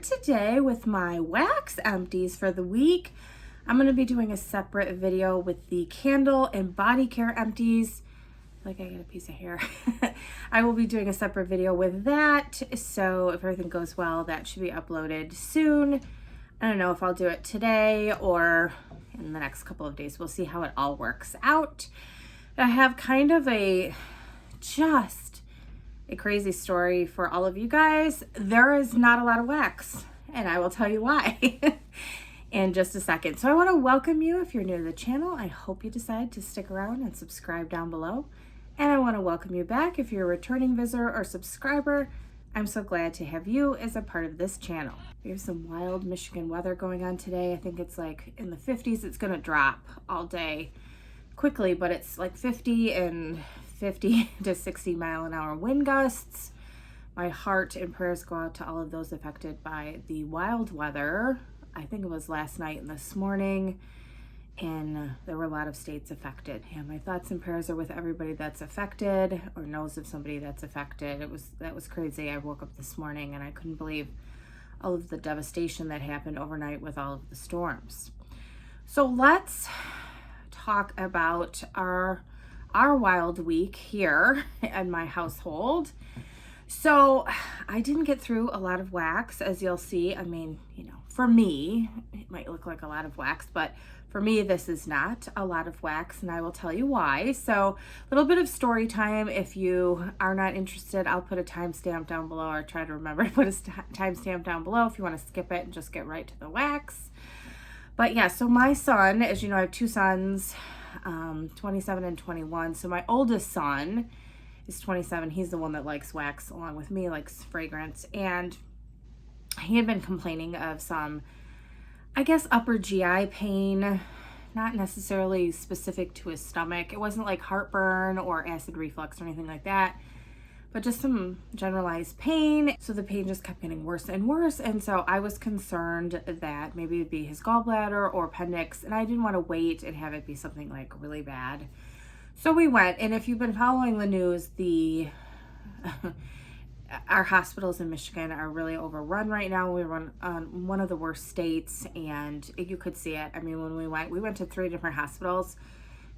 today with my wax empties for the week. I'm going to be doing a separate video with the candle and body care empties. Like I got a piece of hair. I will be doing a separate video with that. So if everything goes well, that should be uploaded soon. I don't know if I'll do it today or in the next couple of days. We'll see how it all works out. I have kind of just a crazy story for all of you guys. There is not a lot of wax, and I will tell you why in just a second. So I want to welcome you if you're new to the channel. I hope you decide to stick around and subscribe down below. And I want to welcome you back if you're a returning visitor or subscriber. I'm so glad to have you as a part of this channel. We have some wild Michigan weather going on today. I think it's like in the 50s. It's going to drop all day quickly, but it's like 50 to 60 mile an hour wind gusts. My heart and prayers go out to all of those affected by the wild weather. I think it was last night and this morning, and there were a lot of states affected. Yeah, my thoughts and prayers are with everybody that's affected or knows of somebody that's affected. That was crazy. I woke up this morning and I couldn't believe all of the devastation that happened overnight with all of the storms. So let's talk about our wild week here in my household. So I didn't get through a lot of wax, as you'll see. I mean, for me, it might look like a lot of wax, but for me, this is not a lot of wax, and I will tell you why. So a little bit of story time. If you are not interested, I'll put a timestamp down below, or try to remember to put a timestamp down below if you want to skip it and just get right to the wax. But yeah, so my son, as you know, I have two sons, 27 and 21. So my oldest son is 27. He's the one that likes wax along with me, likes fragrance. And he had been complaining of some, I guess, upper GI pain, not necessarily specific to his stomach. It wasn't like heartburn or acid reflux or anything like that, but just some generalized pain. So the pain just kept getting worse and worse. And so I was concerned that maybe it'd be his gallbladder or appendix, and I didn't want to wait and have it be something like really bad. So we went, and if you've been following the news, our hospitals in Michigan are really overrun right now. We run on one of the worst states, and you could see it. I mean, when we went to 3 different hospitals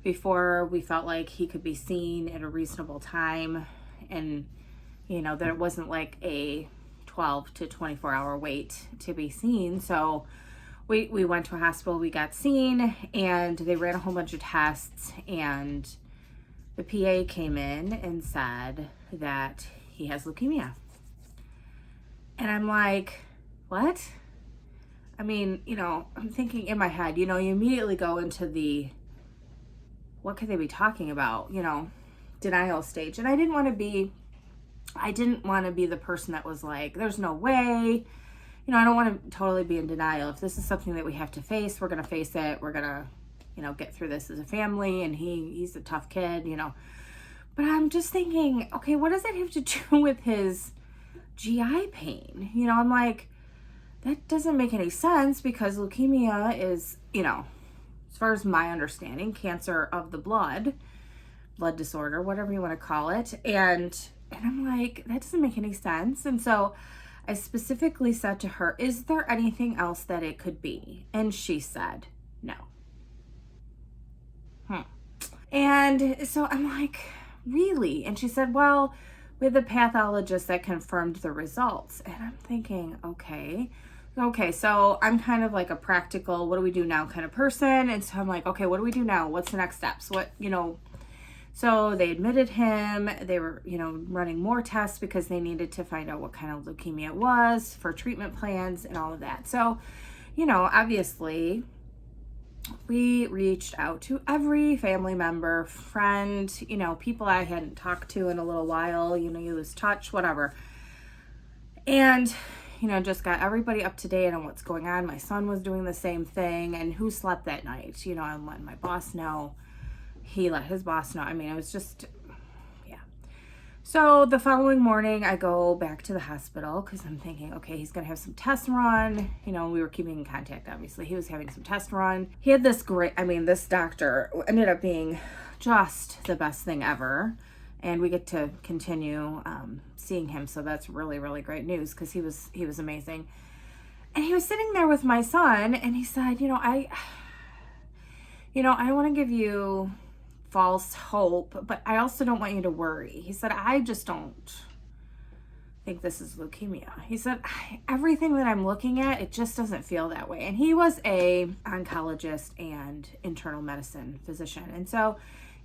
before we felt like he could be seen at a reasonable time, and that it wasn't like a 12 to 24 hour wait to be seen. So we went to a hospital, we got seen, and they ran a whole bunch of tests, and the PA came in and said that he has leukemia. And I'm like, what? I mean, I'm thinking in my head, you immediately go into what could they be talking about, denial stage. And I didn't want to be the person that was like, there's no way, I don't want to totally be in denial. If this is something that we have to face, we're going to face it. We're going to, get through this as a family. And he's a tough kid, but I'm just thinking, okay, what does that have to do with his GI pain? I'm like, that doesn't make any sense, because leukemia is, as far as my understanding, cancer of the blood disorder, whatever you want to call it. And I'm like, that doesn't make any sense. And so I specifically said to her, is there anything else that it could be? And she said, no. And so I'm like, really? And she said, well, we had the pathologist that confirmed the results. And I'm thinking, okay, so I'm kind of like a practical, what do we do now kind of person. And so I'm like, okay, what do we do now? What's the next steps? So they admitted him. They were, running more tests because they needed to find out what kind of leukemia it was for treatment plans and all of that. So, obviously we reached out to every family member, friend, people I hadn't talked to in a little while, you lose touch, whatever. And, just got everybody up to date on what's going on. My son was doing the same thing, and who slept that night? I'm letting my boss know. He let his boss know. I mean, it was just, yeah. So the following morning, I go back to the hospital because I'm thinking, okay, he's going to have some tests run. We were keeping in contact, obviously. He was having some tests run. He had this this doctor ended up being just the best thing ever. And we get to continue seeing him. So that's really, really great news because he was amazing. And he was sitting there with my son, and he said, I don't want to give you false hope, but I also don't want you to worry. He said, I just don't think this is leukemia. He said, everything that I'm looking at, it just doesn't feel that way. And he was a oncologist and internal medicine physician. And so,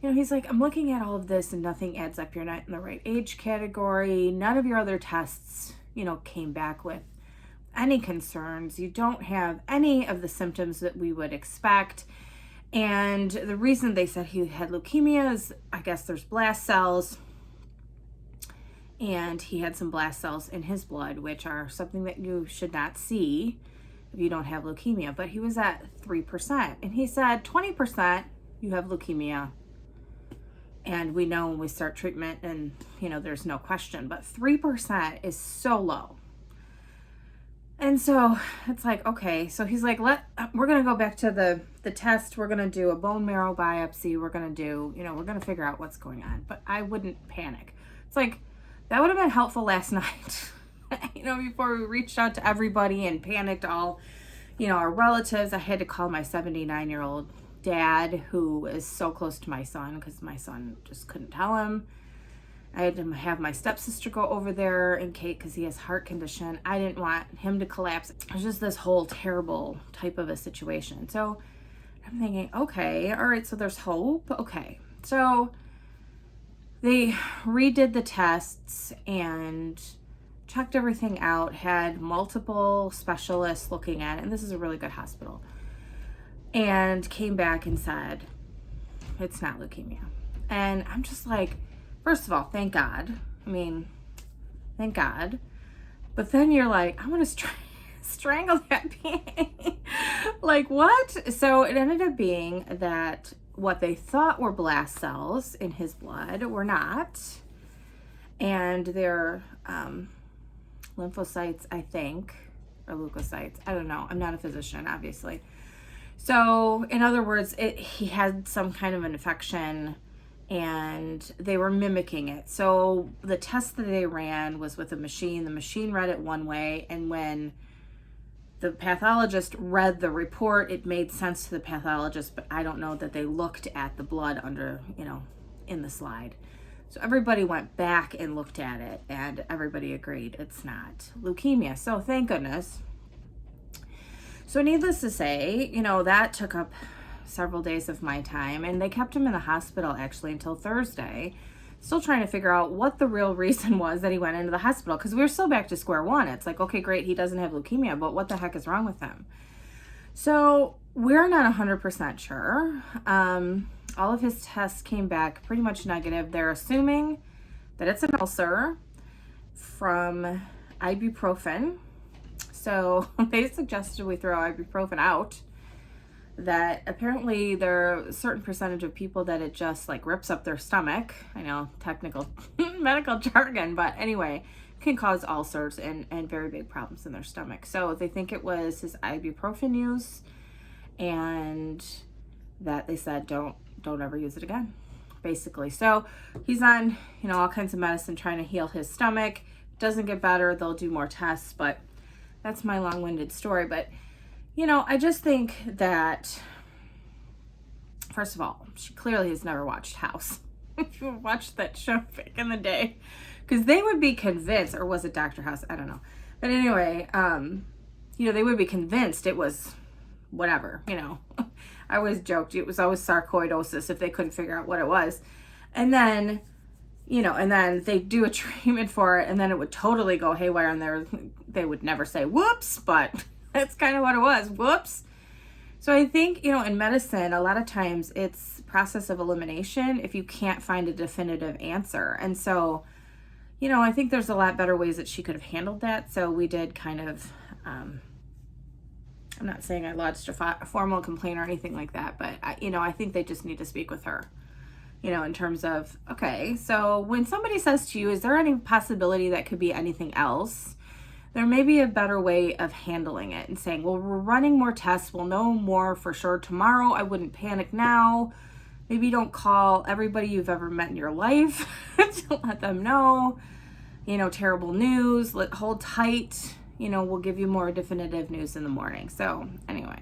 he's like, I'm looking at all of this and nothing adds up. You're not in the right age category. None of your other tests, came back with any concerns. You don't have any of the symptoms that we would expect. And the reason they said he had leukemia is, I guess there's blast cells, and he had some blast cells in his blood, which are something that you should not see if you don't have leukemia. But he was at 3%, and he said 20% you have leukemia, and we know when we start treatment, and there's no question, but 3% is so low. And so it's like, okay, so he's like, we're going to go back to the test. We're going to do a bone marrow biopsy. We're going to do, we're going to figure out what's going on. But I wouldn't panic. It's like, that would have been helpful last night, before we reached out to everybody and panicked all, our relatives. I had to call my 79-year-old dad, who is so close to my son, because my son just couldn't tell him. I had to have my stepsister go over there and Kate, because he has heart condition. I didn't want him to collapse. It was just this whole terrible type of a situation. So I'm thinking, okay, all right, so there's hope. Okay. So they redid the tests and checked everything out, had multiple specialists looking at it, and this is a really good hospital, and came back and said, it's not leukemia. And I'm just like, first of all, thank God. Thank God. But then you're like, I want to strangle that being. Like, what? So it ended up being that what they thought were blast cells in his blood were not. And they're lymphocytes, I think, or leukocytes. I don't know. I'm not a physician, obviously. So in other words, he had some kind of an infection, and they were mimicking it. So the test that they ran was with a machine. The machine read it one way, and when the pathologist read the report, it made sense to the pathologist, but I don't know that they looked at the blood under, in the slide. So everybody went back and looked at it, and everybody agreed it's not leukemia. So thank goodness. So needless to say, that took up several days of my time, and they kept him in the hospital actually until Thursday, still trying to figure out what the real reason was that he went into the hospital, because we were still back to square one. It's like, okay, great, he doesn't have leukemia, but what the heck is wrong with him? So we're not 100% sure. All of his tests came back pretty much negative. They're assuming that it's an ulcer from ibuprofen. So they suggested we throw ibuprofen out. That apparently there are a certain percentage of people that it just like rips up their stomach. I know, technical medical jargon, but anyway, can cause ulcers and very big problems in their stomach. So they think it was his ibuprofen use, and that they said don't ever use it again, basically. So he's on, all kinds of medicine trying to heal his stomach. Doesn't get better, they'll do more tests, but that's my long-winded story. But I just think that, first of all, she clearly has never watched House. She watched that show back in the day, because they would be convinced, or was it Dr. House? I don't know. But anyway, they would be convinced it was whatever, I always joked it was always sarcoidosis if they couldn't figure out what it was. And then, and then they do a treatment for it, and then it would totally go haywire, and they would never say whoops, but that's kind of what it was. Whoops. So I think, in medicine, a lot of times it's process of elimination if you can't find a definitive answer. And so, I think there's a lot better ways that she could have handled that. So we did kind of, I'm not saying I lodged a formal complaint or anything like that, but I think they just need to speak with her, in terms of, okay, so when somebody says to you, is there any possibility that could be anything else? There may be a better way of handling it and saying, well, we're running more tests. We'll know more for sure tomorrow. I wouldn't panic now. Maybe don't call everybody you've ever met in your life to let them know, terrible news. Hold tight. you know, we'll give you more definitive news in the morning. So anyway,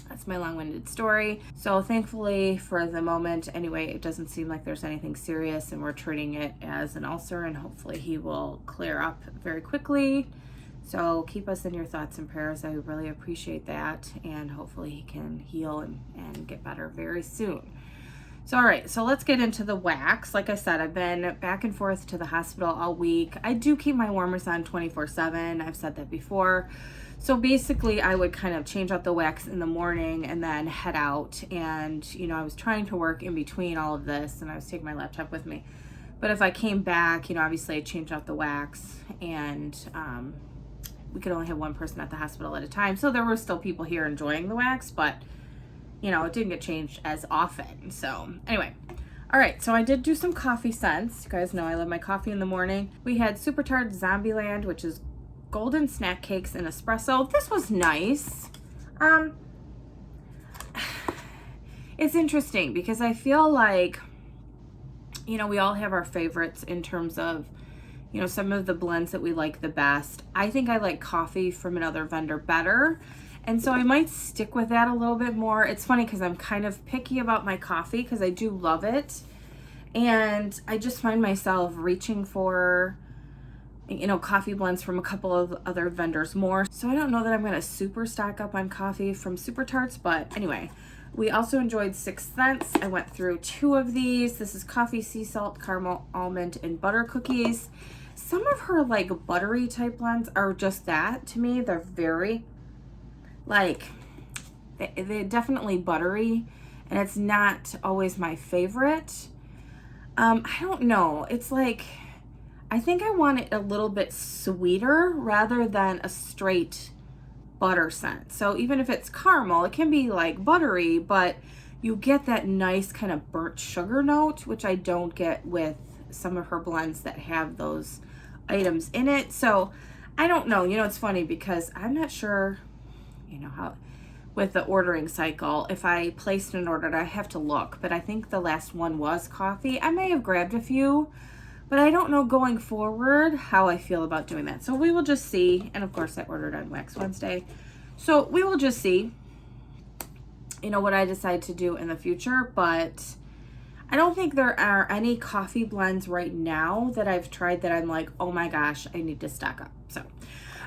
that's my long-winded story. So thankfully for the moment, anyway, it doesn't seem like there's anything serious, and we're treating it as an ulcer, and hopefully he will clear up very quickly. So keep us in your thoughts and prayers. I really appreciate that, and hopefully he can heal and get better very soon. So all right, so let's get into the wax. Like I said, I've been back and forth to the hospital all week. I do keep my warmers on 24/7. I've said that before. So basically I would kind of change out the wax in the morning and then head out. And, you know, I was trying to work in between all of this, and I was taking my laptop with me. But if I came back, you know, obviously I changed out the wax, and we could only have one person at the hospital at a time. So there were still people here enjoying the wax, but, you know, it didn't get changed as often. So anyway, all right, so I did do some coffee scents. You guys know I love my coffee in the morning. We had Super Tart Zombieland, which is golden snack cakes and espresso. This was nice. It's interesting because I feel like, you know, we all have our favorites in terms of, you know, some of the blends that we like the best. I think I like coffee from another vendor better, and so I might stick with that a little bit more. It's funny because I'm kind of picky about my coffee because I do love it, and I just find myself reaching for, you know, coffee blends from a couple of other vendors more. So I don't know that I'm gonna super stock up on coffee from Super Tarts, but anyway, we also enjoyed Sixth Sense. I went through 2 of these. This is coffee, sea salt, caramel, almond, and butter cookies. Some of her like buttery type blends are just that to me. They're very like, they're definitely buttery, and it's not always my favorite. I don't know. It's like, I think I want it a little bit sweeter rather than a straight butter scent. So even if it's caramel, it can be like buttery, but you get that nice kind of burnt sugar note, which I don't get with some of her blends that have those items in it. So I don't know. You know, it's funny because I'm not sure, you know, how with the ordering cycle, if I placed an order, I have to look, but I think the last one was coffee. I may have grabbed a few, but I don't know going forward how I feel about doing that. So we will just see. And of course I ordered on Wax Wednesday. So we will just see, you know, what I decide to do in the future. But I don't think there are any coffee blends right now that I've tried that I'm like, oh my gosh, I need to stock up. So,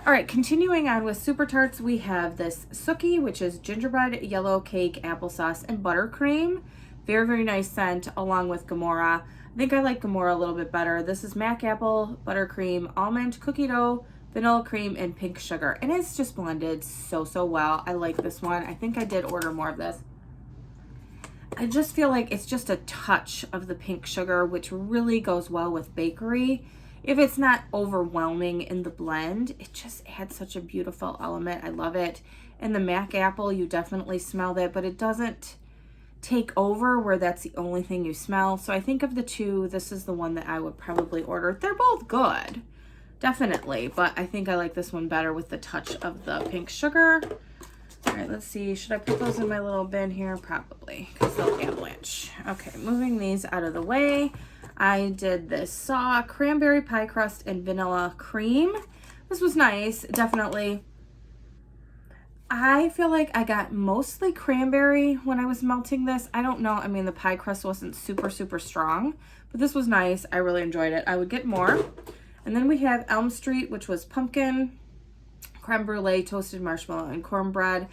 all right, continuing on with Super Tarts, we have this Sookie, which is gingerbread, yellow cake, applesauce, and buttercream. Very, very nice scent, along with Gamora. I think I like Gamora a little bit better. This is mac apple, buttercream, almond, cookie dough, vanilla cream, and pink sugar. And it's just blended so, so well. I like this one. I think I did order more of this. I just feel like it's just a touch of the pink sugar, which really goes well with bakery. If it's not overwhelming in the blend, it just adds such a beautiful element. I love it. And the mac apple, you definitely smell that, but it doesn't take over where that's the only thing you smell. So I think of the two, this is the one that I would probably order. They're both good, definitely, but I think I like this one better with the touch of the pink sugar. All right, let's see. Should I put those in my little bin here? Probably, because they'll avalanche. Okay, moving these out of the way. I did this saw cranberry pie crust and vanilla cream. This was nice, definitely. I feel like I got mostly cranberry when I was melting this. I don't know. I mean, the pie crust wasn't super, super strong, but this was nice. I really enjoyed it. I would get more. And then we have Elm Street, which was pumpkin, creme brulee, toasted marshmallow, and cornbread.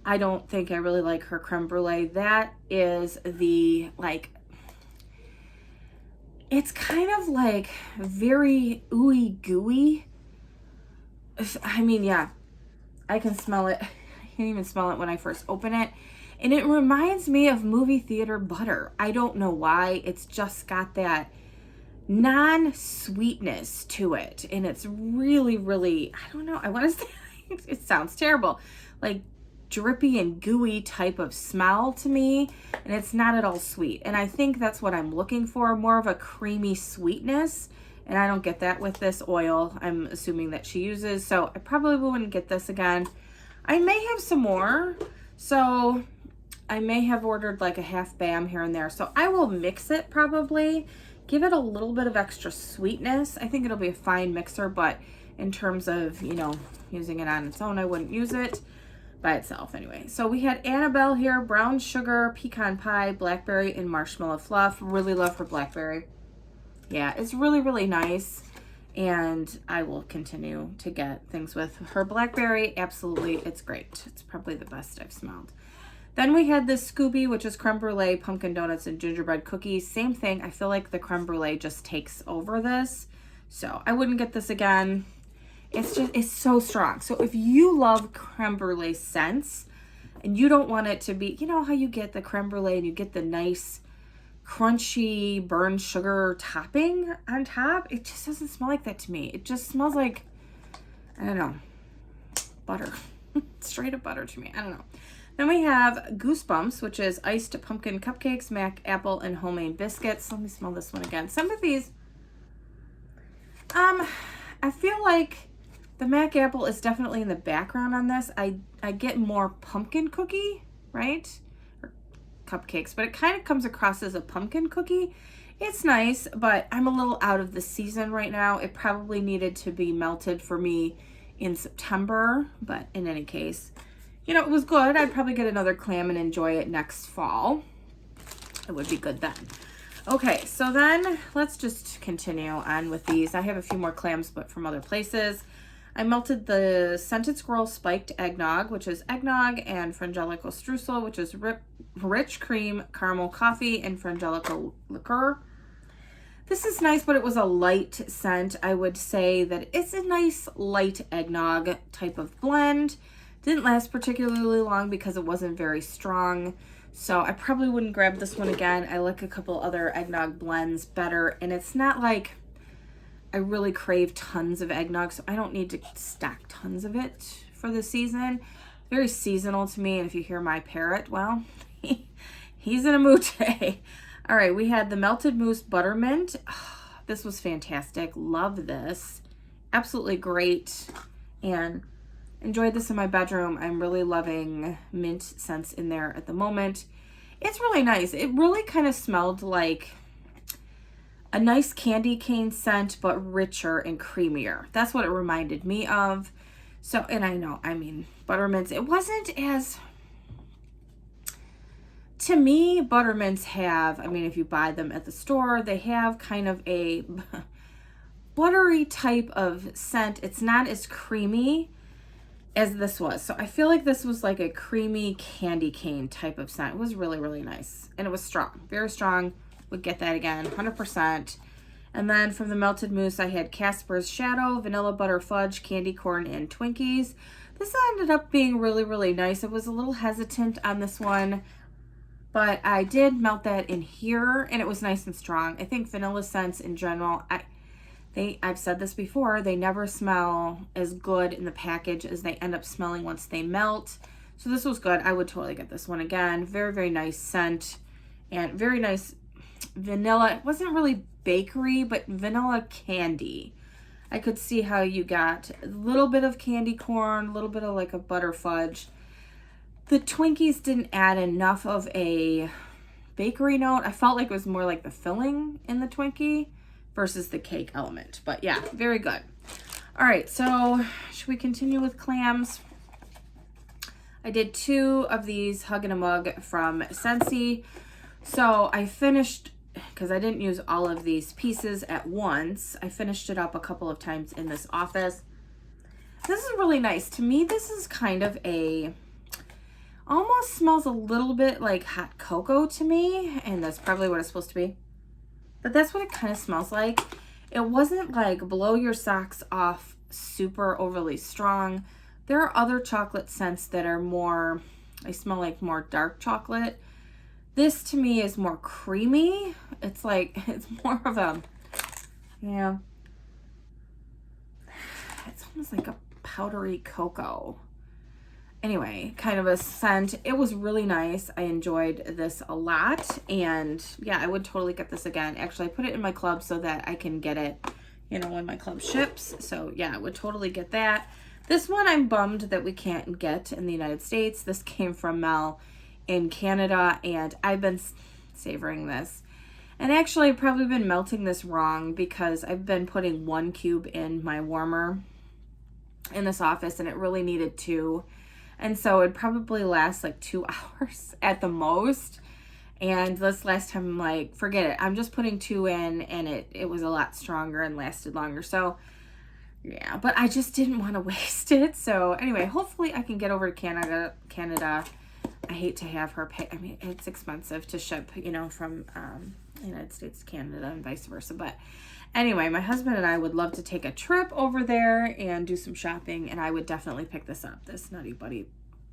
I don't think I really like her creme brulee. That is the, like, it's kind of like very ooey gooey. I mean, yeah. I can smell it. I can't even smell it when I first open it. And it reminds me of movie theater butter. I don't know why. It's just got that non-sweetness to it. And it's really, really, I don't know. I want to say, it sounds terrible. Like drippy and gooey type of smell to me. And it's not at all sweet. And I think that's what I'm looking for. More of a creamy sweetness. And I don't get that with this oil, I'm assuming that she uses. So I probably wouldn't get this again. I may have some more. So I may have ordered like a half BAM here and there. So I will mix it probably. Give it a little bit of extra sweetness. I think it'll be a fine mixer, but in terms of, you know, using it on its own. I wouldn't use it by itself anyway. So we had Annabelle here, brown sugar, pecan pie, blackberry, and marshmallow fluff. Really love her blackberry. Yeah, it's really, really nice. And I will continue to get things with her blackberry. Absolutely, it's great. It's probably the best I've smelled. Then we had this Scooby, which is creme brulee, pumpkin donuts, and gingerbread cookies. Same thing. I feel like the creme brulee just takes over this. So I wouldn't get this again. It's so strong. So if you love creme brulee scents and you don't want it to be, you know how you get the creme brulee and you get the nice crunchy burnt sugar topping on top? It just doesn't smell like that to me. It just smells like, I don't know, butter. Straight up butter to me. I don't know. Then we have Goosebumps, which is iced pumpkin cupcakes, mac, apple, and homemade biscuits. Let me smell this one again. Some of these, I feel like the mac apple is definitely in the background on this. I get more pumpkin cookie, right? Or cupcakes, but it kind of comes across as a pumpkin cookie. It's nice, but I'm a little out of the season right now. It probably needed to be melted for me in September, but in any case, you know, it was good. I'd probably get another clam and enjoy it next fall. It would be good then. Okay, so then let's just continue on with these. I have a few more clams, but from other places. I melted the Scented Squirrel Spiked Eggnog, which is eggnog, and Frangelico Streusel, which is rich cream, caramel coffee, and Frangelico liqueur. This is nice, but it was a light scent. I would say that it's a nice light eggnog type of blend. Didn't last particularly long because it wasn't very strong. So I probably wouldn't grab this one again. I like a couple other eggnog blends better. And it's not like I really crave tons of eggnog, so I don't need to stack tons of it for the season. Very seasonal to me. And if you hear my parrot, well, he's in a mood today. All right, we had the melted mousse Buttermint. Oh, this was fantastic. Love this. Absolutely great. And enjoyed this in my bedroom. I'm really loving mint scents in there at the moment. It's really nice. It really kind of smelled like a nice candy cane scent, but richer and creamier. That's what it reminded me of. So, and I know, I mean, Buttermints, it wasn't as, to me, Buttermints have, I mean, if you buy them at the store, they have kind of a buttery type of scent. It's not as creamy as this was. So I feel like this was like a creamy candy cane type of scent. It was really, really nice. And it was strong, very strong. Would get that again, 100%. And then from the melted mousse, I had Casper's Shadow, Vanilla Butter Fudge, Candy Corn, and Twinkies. This ended up being really, really nice. I was a little hesitant on this one, but I did melt that in here, and it was nice and strong. I think vanilla scents in general, I've said this before, they never smell as good in the package as they end up smelling once they melt. So this was good. I would totally get this one again. Very, very nice scent and very nice vanilla. It wasn't really bakery, but vanilla candy. I could see how you got a little bit of candy corn, a little bit of like a butter fudge. The Twinkies didn't add enough of a bakery note. I felt like it was more like the filling in the Twinkie versus the cake element. But yeah, very good. All right, so should we continue with clams? I did 2 of these Hug in a Mug from Scentsy. So I finished, because I didn't use all of these pieces at once, I finished it up a couple of times in this office. This is really nice. To me, this is kind of almost smells a little bit like hot cocoa to me, and that's probably what it's supposed to be. But that's what it kind of smells like. It wasn't like blow your socks off super overly strong. There are other chocolate scents that are more, I smell like more dark chocolate. This to me is more creamy. It's like, it's more of a, yeah, it's almost like a powdery cocoa. Anyway, kind of a scent. It was really nice. I enjoyed this a lot. And yeah, I would totally get this again. Actually, I put it in my club so that I can get it, you know, when my club ships. So yeah, I would totally get that. This one I'm bummed that we can't get in the United States. This came from Mel in Canada, and I've been savoring this. And actually, I've probably been melting this wrong because I've been putting 1 cube in my warmer in this office, and it really needed 2. And so it'd probably last like 2 hours at the most. And this last time, I'm like, forget it. I'm just putting 2 in, and it was a lot stronger and lasted longer. So yeah, but I just didn't want to waste it. So anyway, hopefully I can get over to Canada. I hate to have her pay. I mean, it's expensive to ship, you know, from the United States to Canada and vice versa. But anyway, my husband and I would love to take a trip over there and do some shopping. And I would definitely pick this up. This Nutty Buddy.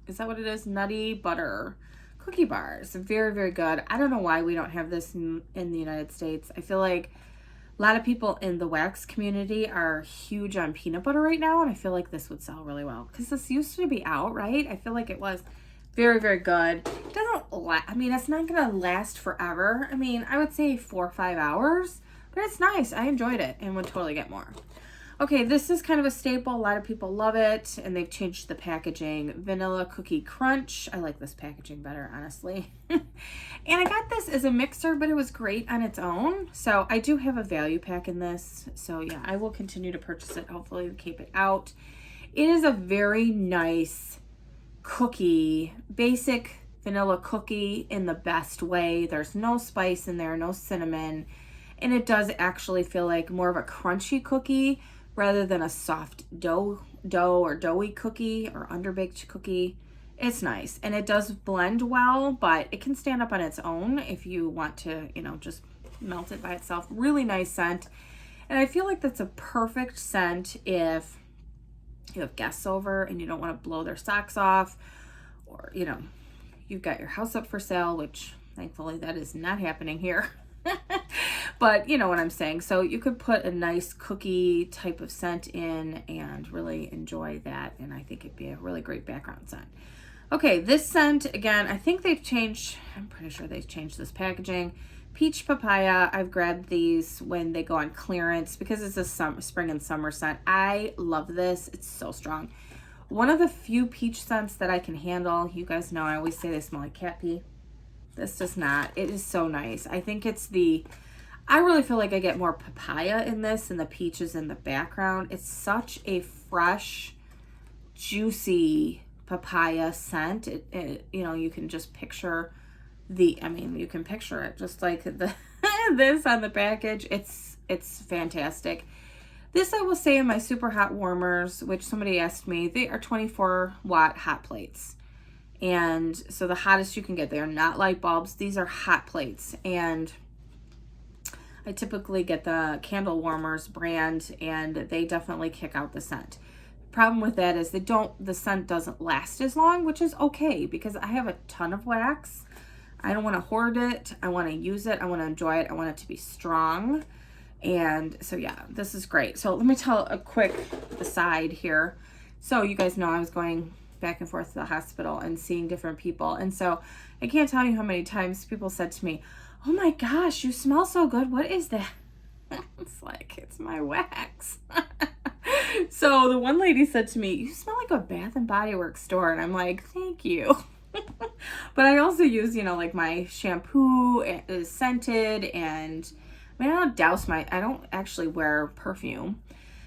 Is that what it is? Nutty Butter cookie bars. Very, very good. I don't know why we don't have this in the United States. I feel like a lot of people in the wax community are huge on peanut butter right now, and I feel like this would sell really well because this used to be out, right? I feel like it was very, very good. It doesn't I mean, it's not going to last forever. I mean, I would say 4 or 5 hours, but it's nice. I enjoyed it and would totally get more. Okay, this is kind of a staple. A lot of people love it, and they've changed the packaging. Vanilla Cookie Crunch. I like this packaging better, honestly. And I got this as a mixer, but it was great on its own. So I do have a value pack in this. So yeah, I will continue to purchase it. Hopefully keep it out. It is a very nice cookie, basic vanilla cookie in the best way. There's no spice in there, no cinnamon. And it does actually feel like more of a crunchy cookie rather than a soft dough or doughy cookie or underbaked cookie. It's nice, and it does blend well, but it can stand up on its own if you want to, you know, just melt it by itself. Really nice scent, and I feel like that's a perfect scent if you have guests over and you don't want to blow their socks off, or, you know, you've got your house up for sale, which thankfully that is not happening here. But you know what I'm saying. So you could put a nice cookie type of scent in and really enjoy that. And I think it'd be a really great background scent. Okay, this scent, again, I think they've changed. I'm pretty sure they've changed this packaging. Peach Papaya. I've grabbed these when they go on clearance because it's a spring and summer scent. I love this. It's so strong. One of the few peach scents that I can handle. You guys know I always say they smell like cat pee. This does not. It is so nice. I think it's I really feel like I get more papaya in this and the peaches in the background. It's such a fresh, juicy papaya scent. You know, you can just picture you can picture it just like this on the package. It's fantastic. This I will say in my super hot warmers, which somebody asked me, they are 24-watt hot plates. And so the hottest you can get, they are not light bulbs. These are hot plates. And I typically get the Candle Warmers brand, and they definitely kick out the scent. Problem with that is the scent doesn't last as long, which is okay because I have a ton of wax. I don't want to hoard it. I want to use it. I want to enjoy it. I want it to be strong. And so yeah, this is great. So let me tell a quick aside here. So you guys know I was going back and forth to the hospital and seeing different people. And so I can't tell you how many times people said to me, "Oh my gosh, you smell so good. What is that?" It's like, it's my wax. So the one lady said to me, "You smell like a Bath and Body Works store." And I'm like, "Thank you." But I also use, you know, like my shampoo is scented, and I mean, I don't actually wear perfume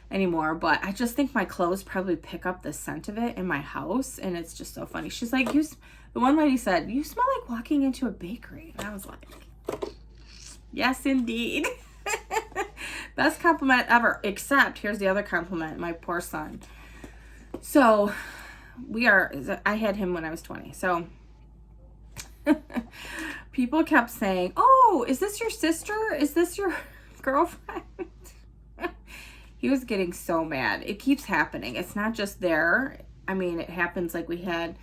anymore, but I just think my clothes probably pick up the scent of it in my house, and it's just so funny. She's like, the one lady said, "You smell like walking into a bakery." And I was like, yes, indeed. Best compliment ever, except here's the other compliment, my poor son. So I had him when I was 20. So people kept saying, "Oh, is this your sister? Is this your girlfriend?" He was getting so mad. It keeps happening. It's not just there. I mean, it happens, like we had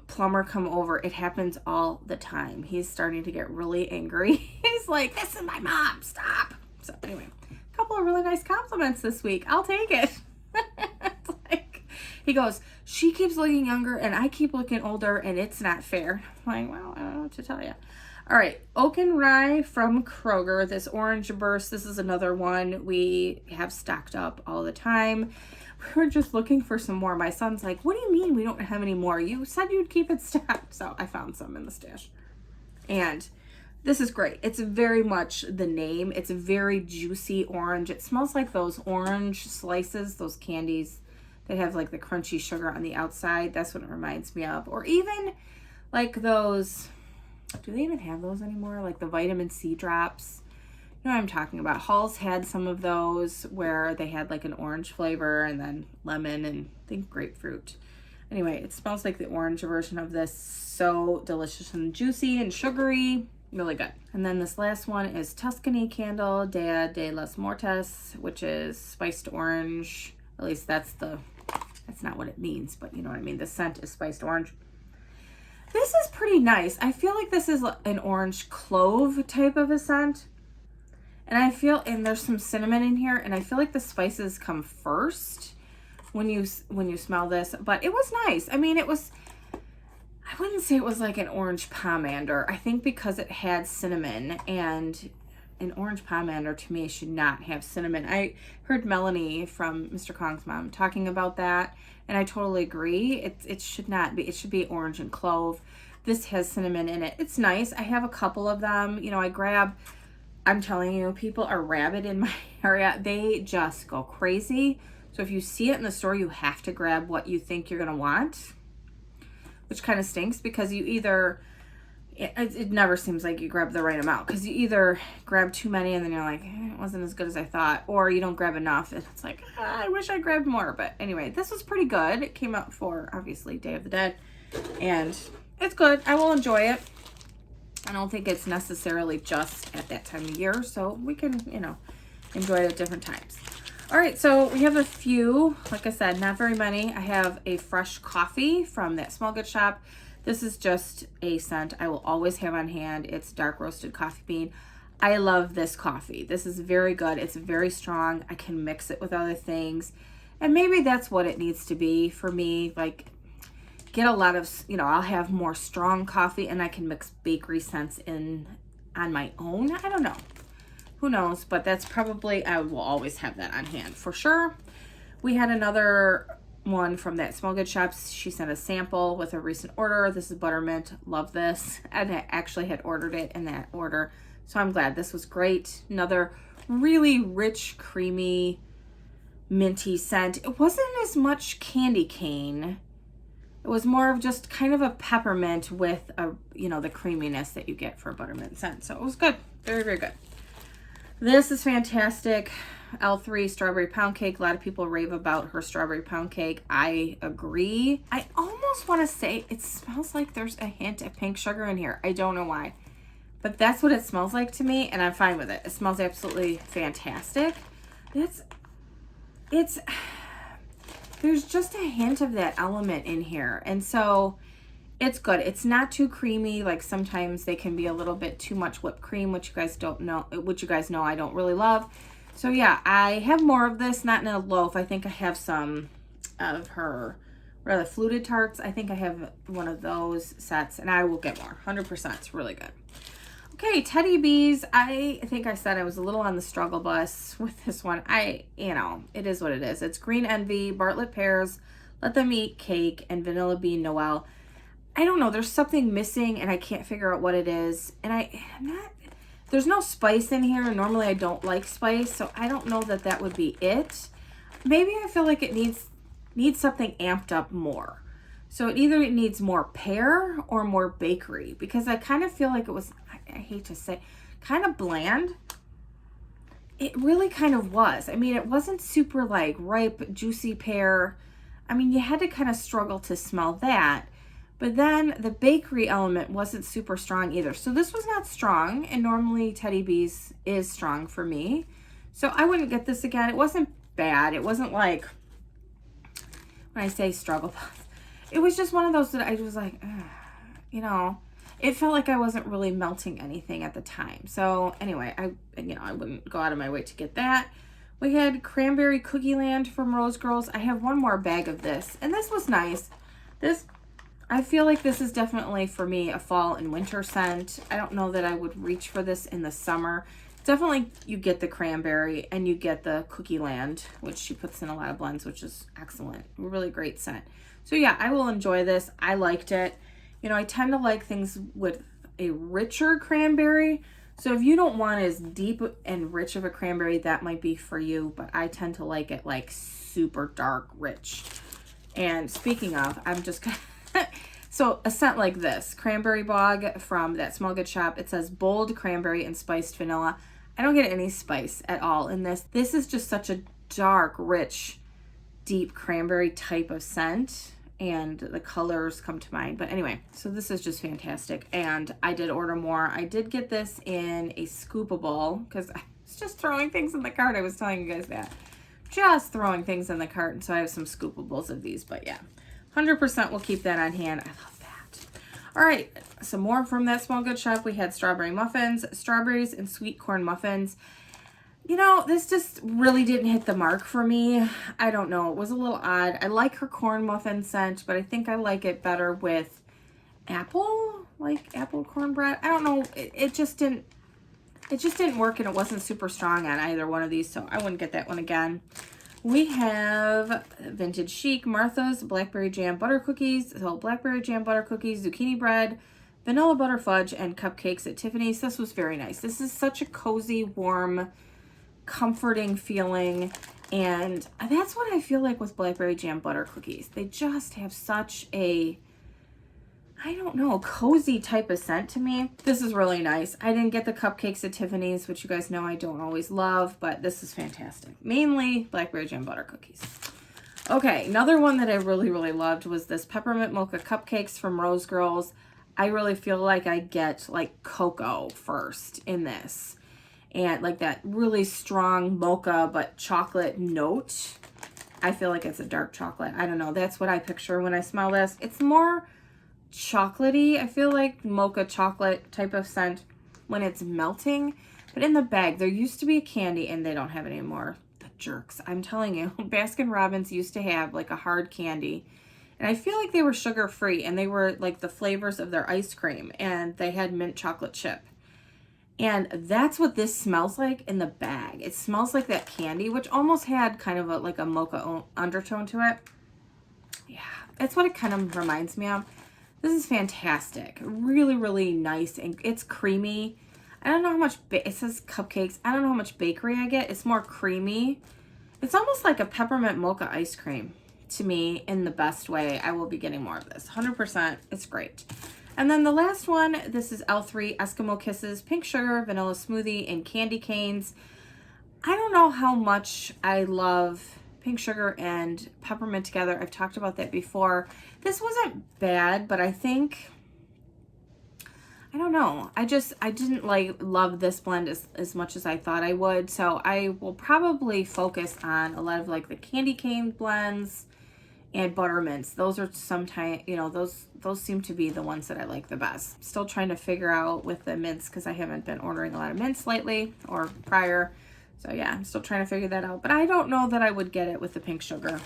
plumber come over. It happens all the time. He's starting to get really angry. He's like, "This is my mom. Stop." So anyway, a couple of really nice compliments this week. I'll take it. It's like, he goes, "She keeps looking younger and I keep looking older and it's not fair." I'm like, well, I don't know what to tell you. All right, Oak and Rye from Kroger. This orange burst, this is another one we have stocked up all the time. We're just looking for some more. My son's like, "What do you mean we don't have any more? You said you'd keep it stocked." So I found some in the stash. And this is great. It's very much the name. It's a very juicy orange. It smells like those orange slices, those candies They have like the crunchy sugar on the outside. That's what it reminds me of. Or even like those, do they even have those anymore? Like the vitamin C drops. You know what I'm talking about. Halls had some of those where they had like an orange flavor and then lemon and I think grapefruit. Anyway, it smells like the orange version of this. So delicious and juicy and sugary. Really good. And then this last one is Tuscany Candle Dia de los Muertos, which is spiced orange. At least that's not what it means, but you know what I mean. The scent is spiced orange. This is pretty nice. I feel like this is an orange clove type of a scent. And there's some cinnamon in here, and I feel like the spices come first when you smell this, but it was nice. I mean, I wouldn't say it was like an orange pomander. I think because it had cinnamon, and an orange pomander to me should not have cinnamon. I heard Melanie from Mr. Kong's mom talking about that, and I totally agree. It should not be. It should be orange and clove. This has cinnamon in it. It's nice. I have a couple of them. You know, I'm telling you, people are rabid in my area. They just go crazy. So if you see it in the store, you have to grab what you think you're going to want, which kind of stinks because it never seems like you grab the right amount, because you either grab too many and then you're like, it wasn't as good as I thought, or you don't grab enough and it's like, I wish I grabbed more. But anyway, this was pretty good. It came out for, obviously, Day of the Dead, and it's good. I will enjoy it. I don't think it's necessarily just at that time of year, so we can, enjoy it at different times. All right, so we have a few, like I said, not very many. I have a fresh coffee from that Small Good Shop. This is just a scent I will always have on hand. It's dark roasted coffee bean. I love this coffee. This is very good. It's very strong. I can mix it with other things, and maybe that's what it needs to be for me. Like, get a lot of, I'll have more strong coffee and I can mix bakery scents in on my own. I don't know. Who knows? But that's probably, I will always have that on hand for sure. We had another one from that Small Good Shop. She sent a sample with a recent order. This is Buttermint. Love this. And I actually had ordered it in that order, so I'm glad. This was great. Another really rich, creamy, minty scent. It wasn't as much candy cane. It was more of just kind of a peppermint with the creaminess that you get for a Buttermint scent. So it was good. Very, very good. This is fantastic. L3 Strawberry Pound Cake. A lot of people rave about her Strawberry Pound Cake. I agree. I almost want to say it smells like there's a hint of pink sugar in here. I don't know why, but that's what it smells like to me, and I'm fine with it. It smells absolutely fantastic. There's just a hint of that element in here, and so it's good. It's not too creamy. Like sometimes they can be a little bit too much whipped cream, which you guys know I don't really love. So yeah, I have more of this, not in a loaf. I think I have some of her rather fluted tarts. I think I have one of those sets, and I will get more. 100%. It's really good. Okay, Teddy Bees. I think I said I was a little on the struggle bus with this one. It is what it is. It's Green Envy, Bartlett Pears, Let Them Eat Cake, and Vanilla Bean Noel. I don't know. There's something missing, and I can't figure out what it is. And there's no spice in here. Normally, I don't like spice, so I don't know that would be it. Maybe I feel like it needs something amped up more. So it needs more pear or more bakery, because I kind of feel like it was, I hate to say, kind of bland. It really kind of was. I mean, it wasn't super like ripe, juicy pear. I mean, you had to kind of struggle to smell that. But then the bakery element wasn't super strong either. So this was not strong, and normally Teddy Bees is strong for me. So I wouldn't get this again. It wasn't bad. It wasn't like, when I say struggle bus, it was just one of those that I was like, it felt like I wasn't really melting anything at the time. So anyway, I wouldn't go out of my way to get that. We had Cranberry Cookie Land from Rose Girls. I have one more bag of this, and this was nice. I feel like this is definitely, for me, a fall and winter scent. I don't know that I would reach for this in the summer. Definitely, you get the cranberry and you get the Cookie Land, which she puts in a lot of blends, which is excellent. Really great scent. So yeah, I will enjoy this. I liked it. I tend to like things with a richer cranberry. So if you don't want as deep and rich of a cranberry, that might be for you, but I tend to like it like super dark, rich. And speaking of, I'm just gonna, so a scent like this, Cranberry Bog from that Small Good shop, it says bold cranberry and spiced vanilla. I don't get any spice at all in this. This is just such a dark, rich, deep cranberry type of scent, and the colors come to mind. But anyway, so this is just fantastic, and I did order more. I did get this in a scoopable because I was just throwing things in the cart. I was telling you guys that. Just throwing things in the cart, and so I have some scoopables of these. But yeah, 100% will keep that on hand. I love that. All right, some more from that Small Good shop. We had strawberry muffins, strawberries and sweet corn muffins. You know, this just really didn't hit the mark for me. I don't know. It was a little odd. I like her corn muffin scent, but I think I like it better with apple, like apple cornbread. I don't know. It just didn't work, and it wasn't super strong on either one of these, so I wouldn't get that one again. We have Vintage Chic, Martha's Blackberry Jam Butter Cookies. So Blackberry Jam Butter Cookies, zucchini bread, vanilla butter fudge, and cupcakes at Tiffany's. This was very nice. This is such a cozy, warm, comforting feeling, and that's what I feel like with Blackberry Jam Butter Cookies. They just have such a, I don't know, cozy type of scent to me. This is really nice. I didn't get the cupcakes at Tiffany's, which you guys know I don't always love, but this is fantastic. Mainly Blackberry Jam Butter Cookies. Okay, another one that I really, really loved was this Peppermint Mocha Cupcakes from Rose Girls. I really feel like I get like cocoa first in this, and like that really strong mocha but chocolate note. I feel like it's a dark chocolate. I don't know. That's what I picture when I smell this. It's more chocolatey. I feel like mocha chocolate type of scent when it's melting. But in the bag, there used to be a candy, and they don't have it anymore. The jerks. I'm telling you, Baskin-Robbins used to have like a hard candy. And I feel like they were sugar-free, and they were like the flavors of their ice cream. And they had mint chocolate chip. And that's what this smells like in the bag. It smells like that candy, which almost had kind of like a mocha undertone to it. Yeah, that's what it kind of reminds me of. This is fantastic. Really, really nice. And it's creamy. I don't know how much, it says cupcakes. I don't know how much bakery I get. It's more creamy. It's almost like a peppermint mocha ice cream to me in the best way. I will be getting more of this. 100%. It's great. And then the last one, this is L3 Eskimo Kisses, Pink Sugar, Vanilla Smoothie, and Candy Canes. I don't know how much I love Pink Sugar and Peppermint together. I've talked about that before. This wasn't bad, but I think, I don't know. I didn't love this blend as much as I thought I would. So I will probably focus on a lot of like the candy cane blends and Buttermints. Those are sometimes, you know, those seem to be the ones that I like the best. Still trying to figure out with the mints because I haven't been ordering a lot of mints lately or prior. So yeah, I'm still trying to figure that out. But I don't know that I would get it with the Pink Sugar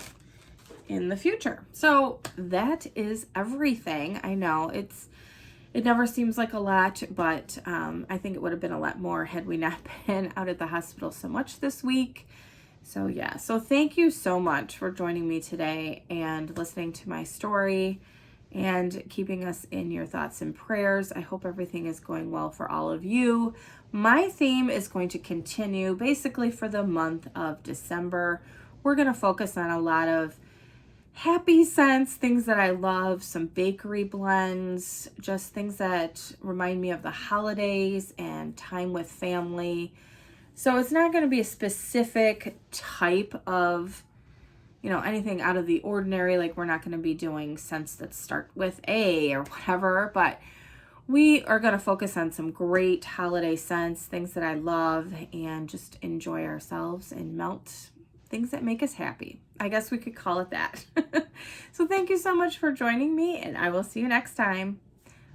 in the future. So that is everything. I know it never seems like a lot, but I think it would have been a lot more had we not been out at the hospital so much this week. So yeah, so thank you so much for joining me today and listening to my story and keeping us in your thoughts and prayers. I hope everything is going well for all of you. My theme is going to continue basically for the month of December. We're going to focus on a lot of happy scents, things that I love, some bakery blends, just things that remind me of the holidays and time with family. So it's not going to be a specific type of, you know, anything out of the ordinary. Like we're not going to be doing scents that start with A or whatever, but we are going to focus on some great holiday scents, things that I love, and just enjoy ourselves and melt things that make us happy. I guess we could call it that. So thank you so much for joining me, and I will see you next time.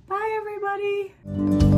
Bye, everybody.